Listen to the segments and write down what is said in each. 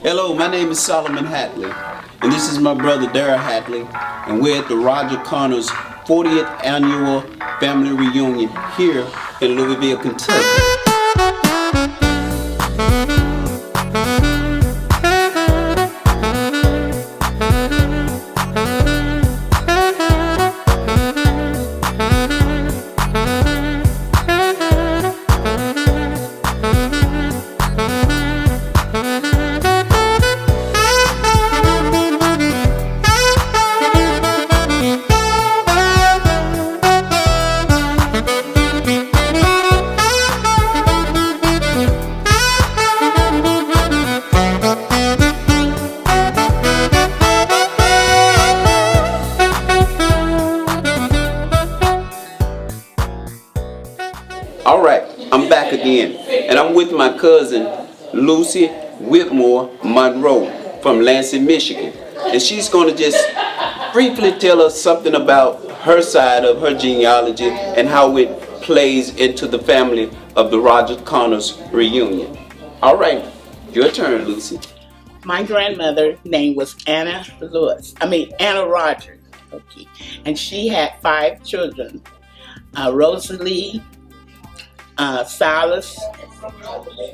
Hello, my name is Solomon Hatley, and this is my brother Darrell Hatley, and we're at the Roger Connors 40th Annual Family Reunion here in Louisville, Kentucky. All right, I'm back again, and I'm with my cousin Lucy Whitmore Monroe from Lansing, Michigan, and she's going to just briefly tell us something about her side of her genealogy and how it plays into the family of the Roger Connors reunion. All right, your turn, Lucy. My grandmother name was Anna Rogers. Okay, and she had 5 children: Rosalie, Silas.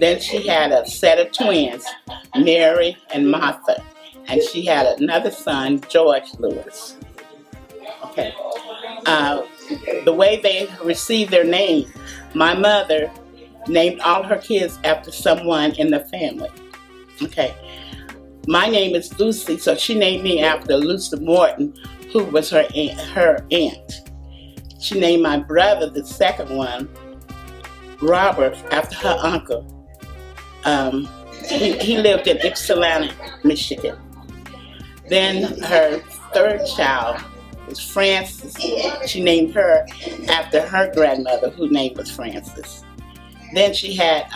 Then she had a set of twins, Mary and Martha, and she had another son, George Lewis. Okay. The way they received their name, my mother named all her kids after someone in the family. Okay. My name is Lucy, so she named me after Lucy Morton, who was her aunt. She named my brother, the second one, Robert, after her uncle. He lived in Ypsilanti, Michigan. Then her third child was Frances. She named her after her grandmother, whose name was Frances. Then she had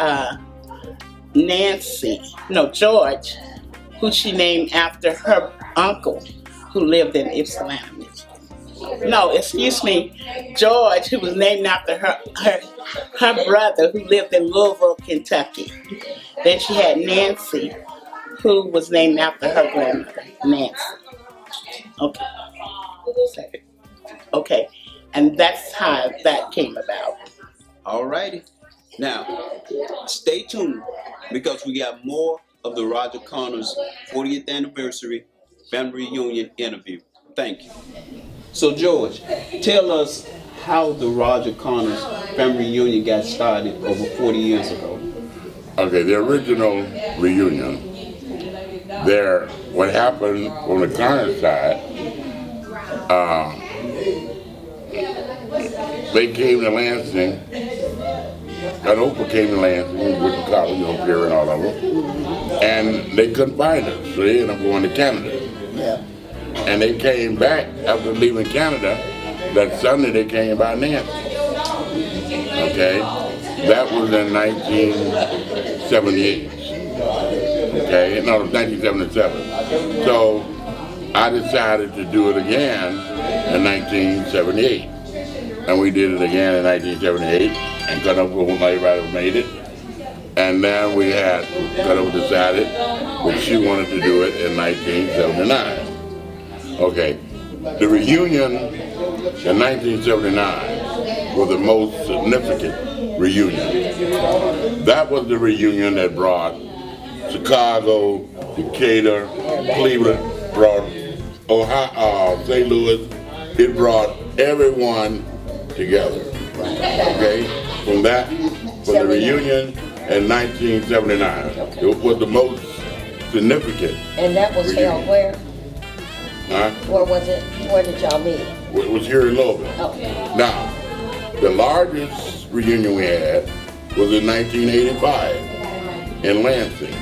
George, who she named after her uncle, who lived in Ypsilanti, Michigan. George, who was named after her brother, who lived in Louisville, Kentucky. Then she had Nancy, who was named after her grandmother, Nancy. Okay, and that's how that came about. All righty. Now, stay tuned because we got more of the Roger Connors 40th anniversary family reunion interview. Thank you. So, George, tell us how the Roger Connors family reunion got started over 40 years ago. Okay, the original reunion, what happened on the Connors side, they came to Lansing, an Oprah came to Lansing, with the college, Pierre and all of them, and they couldn't find us, so they ended up going to Canada. Yeah. And they came back after leaving Canada. That Sunday they came by Nancy. Okay, that was in 1978. Okay, no, 1977. So I decided to do it again in 1978, and we did it again in 1978, and Cutover never made it. And then we had Cutover decided that she wanted to do it in 1979. Okay, the reunion in 1979 was the most significant reunion. That was the reunion that brought Chicago, Decatur, Cleveland, brought Ohio, St. Louis. It brought everyone together. Okay, from the reunion in 1979, it was the most significant. And that was reunion. held where? Huh? Where was it? Where did y'all meet? It was here in Louisville. Oh. Now, the largest reunion we had was in 1985 in Lansing.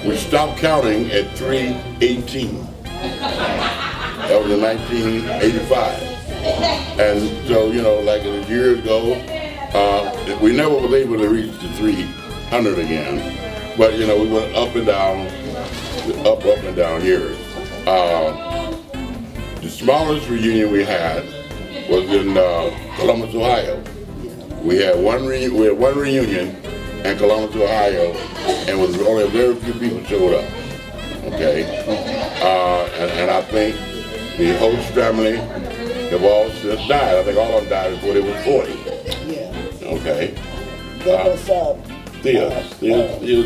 We stopped counting at 318. That was in 1985. And so, like a year ago, we never was able to reach the 300 again. But, we went up and down years. The smallest reunion we had was in Columbus, Ohio. We had one reunion in Columbus, Ohio, and was only very few people showed up. Okay, and I think the host family have all since died. I think all of them died before they was 40. Yeah. Okay, There was, Still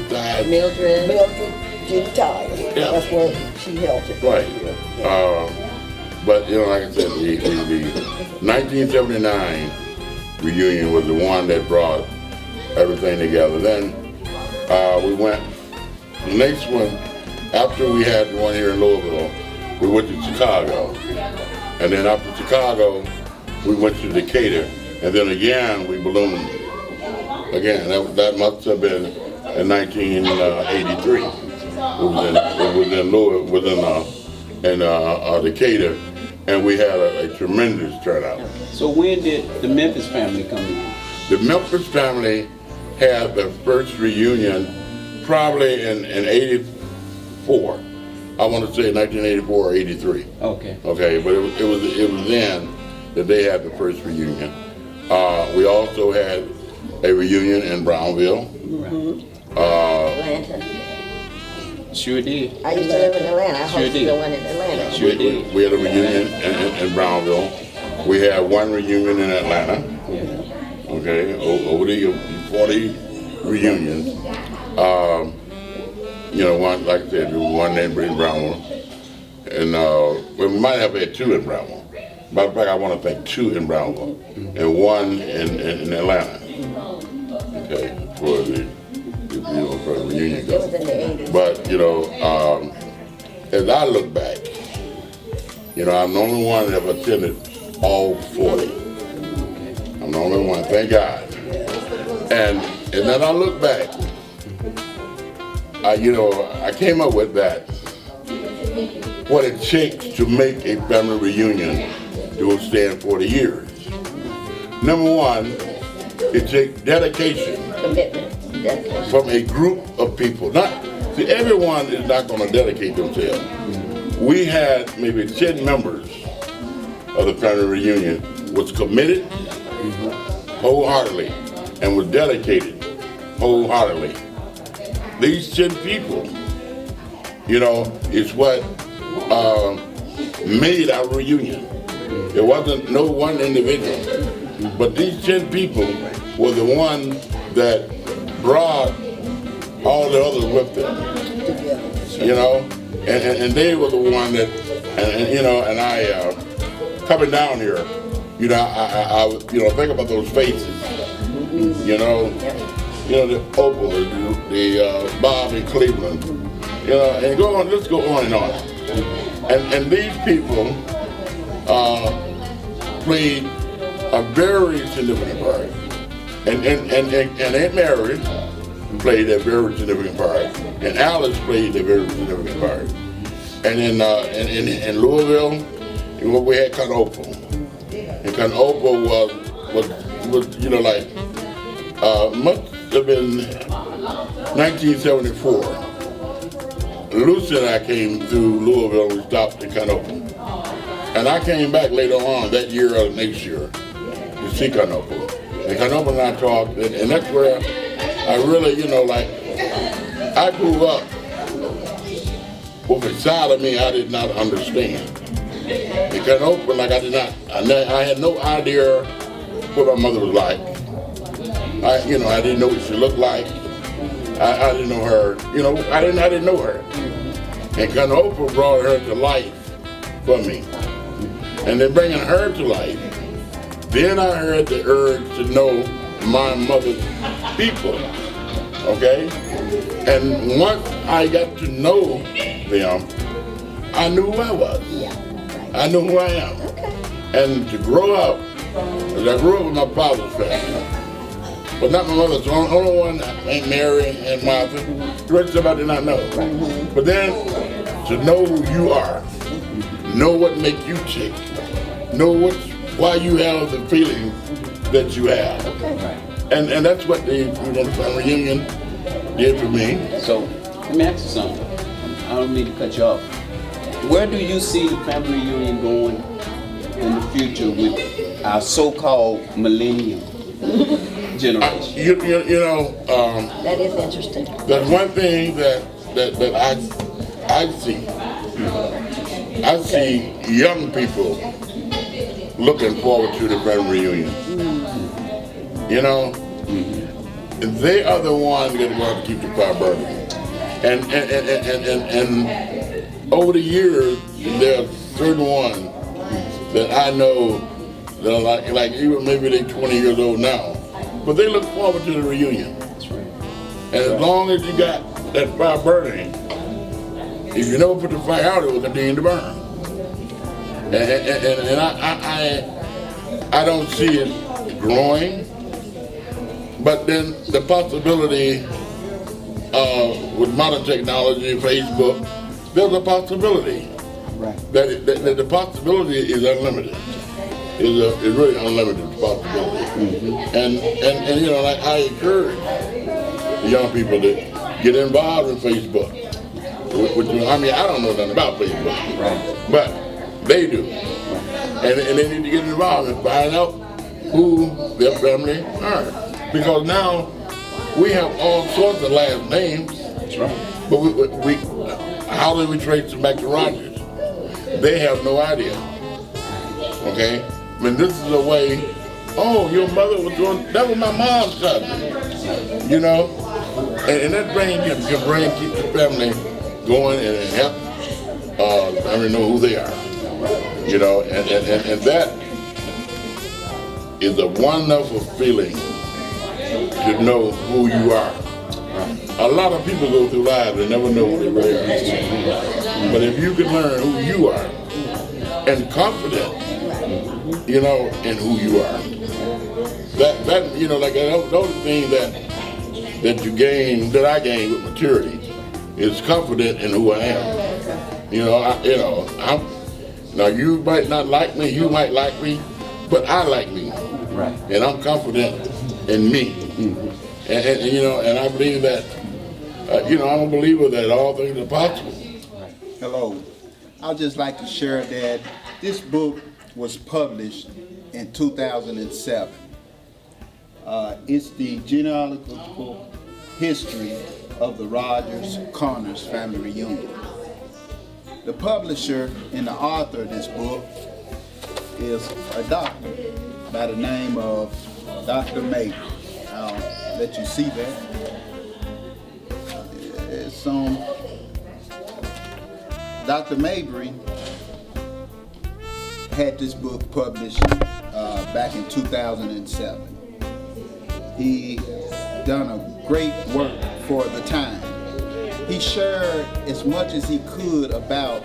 died. Mildred. Mildred Judy Tyler. Yeah. That's where she held it. Right. Yeah. But you know, like I said, the 1979 reunion was the one that brought everything together. Then we went. The next one, after we had the one here in Louisville, we went to Chicago, and then after Chicago, we went to Decatur, and then again we ballooned. Again, that must have been in 1983. It was in Louisville, in Decatur, and we had a tremendous turnout. So when did the Memphis family come in? The Memphis family had their first reunion probably in 84. I want to say 1984 or 83. Okay. Okay, but it was then that they had the first reunion. We also had a reunion in Brownville. Atlanta. Sure did. I used to live in Atlanta. I Sure hosted did. the one in Atlanta. Sure did. We had a reunion in Brownville. We had one reunion in Atlanta. Okay, over the 40 reunions. You know, one, like I said, there was one named in Brownville. And we might have had two in Brownville. Matter of fact, I want to think two in Brownville and one in Atlanta. Okay, for the for the reunion. It was in the 80s. But you know, as I look back, you know, I'm the only one that have attended all 40. I'm the only one, thank God. And then I look back, you know, I came up with that. What it takes to make a family reunion that will stand 40 years. Number one, it takes dedication Commitment. Dedication. from a group of people. See, everyone is not going to dedicate themselves. We had maybe 10 members of the family reunion was committed wholeheartedly and was dedicated wholeheartedly. These 10 people, you know, is what made our reunion. It wasn't no one individual, but these 10 people were the one that brought all the others with them, you know, and they were the one that, and you know, and I, coming down here, you know, I you know, think about those faces, you know, the Opal, the Bob in Cleveland, you know, and go on, let's go on and on. And these people played a very significant part. And Aunt Mary played a very significant part. And Alice played a very significant part. And in Louisville, we had Cousin Opal. And Cousin Opal was you know, like, must have been 1974. Lucy and I came through Louisville and we stopped in Cousin Opal. And I came back later on that year or next year to see Cousin Opal. And Cousin Opal and I talked, and that's where I really, you know, like, I grew up with a side of me I did not understand. And Cousin Opal, like, I had no idea what my mother was like. I didn't know what she looked like. I didn't know her, you know, I didn't know her. And Cousin Opal brought her to life for me. And then bringing her to life, then I had the urge to know my mother's people, okay? And once I got to know them, I knew who I was. I knew who I am. And to grow up, I grew up with my father's family, but not my mother's. The only one, Aunt Mary and Martha, the rest of them I did not know. But then, to know who you are, know what makes you tick, know why you have the feelings that you have. And that's what the family reunion did for me. So let me ask you something. I don't mean to cut you off. Where do you see the family reunion going in the future with our so-called millennium? generation. You know, That is interesting. there's one thing that I see. I see young people looking forward to the family reunion. You know, they are the ones that are going to keep the fire burning. And over the years, there are certain ones that I know that are like even maybe they're 20 years old now, but they look forward to the reunion. And as long as you got that fire burning, if you never put the fire out, it will continue to burn. And I don't see it growing, but then the possibility with modern technology, Facebook, there's a possibility. Right. That the possibility is unlimited. Is really unlimited possibility. And you know, like I encourage the young people to get involved in Facebook. I mean, I don't know nothing about Facebook, but they do. And they need to get involved and find out who their family are. Because now we have all sorts of last names. That's right. But how do we trace them back to Rogers? They have no idea. Okay? I mean, this is a way, oh, your mother was doing, that was my mom's cousin. You know? And that keep the family going and help family know who they are. You know, and that is a wonderful feeling to know who you are. A lot of people go through life and never know who they really are. But if you can learn who you are and confident, you know, in who you are, that you know, like those things that you gain, that I gain with maturity, is confident in who I am. You know, now you might not like me, you might like me, but I like me, Right. and I'm confident in me. And you know, and I believe that, you know, I'm a believer that all things are possible. Hello. I'd just like to share that this book was published in 2007. It's the genealogical history of the Rogers-Connors family reunion. The publisher and the author of this book is a doctor by the name of Dr. Mabry. I'll let you see that. It's Dr. Mabry had this book published back in 2007. He done a great work for the time. He shared as much as he could about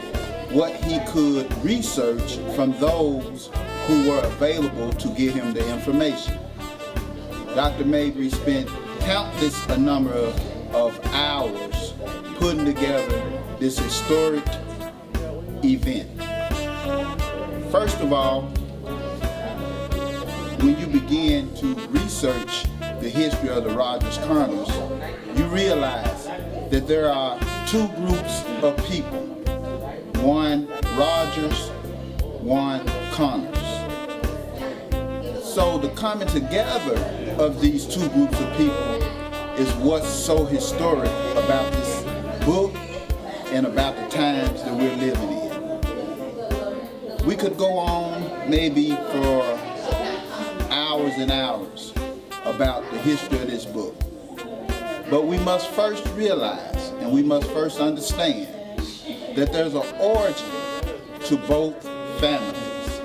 what he could research from those who were available to give him the information. Dr. Mabry spent countless a number of hours putting together this historic event. First of all, when you begin to research the history of the Rogers-Connors, you realize that there are two groups of people. One Rogers, one Connors. So the coming together of these two groups of people is what's so historic about this book and about the times that we're living in. We could go on maybe for hours and hours about the history of this book. But we must first realize and we must first understand that there's an origin to both families.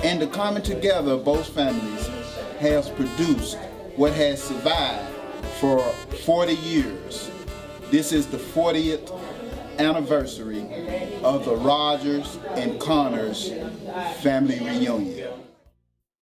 And the coming together of both families has produced what has survived for 40 years. This is the 40th anniversary of the Rogers and Connors family reunion.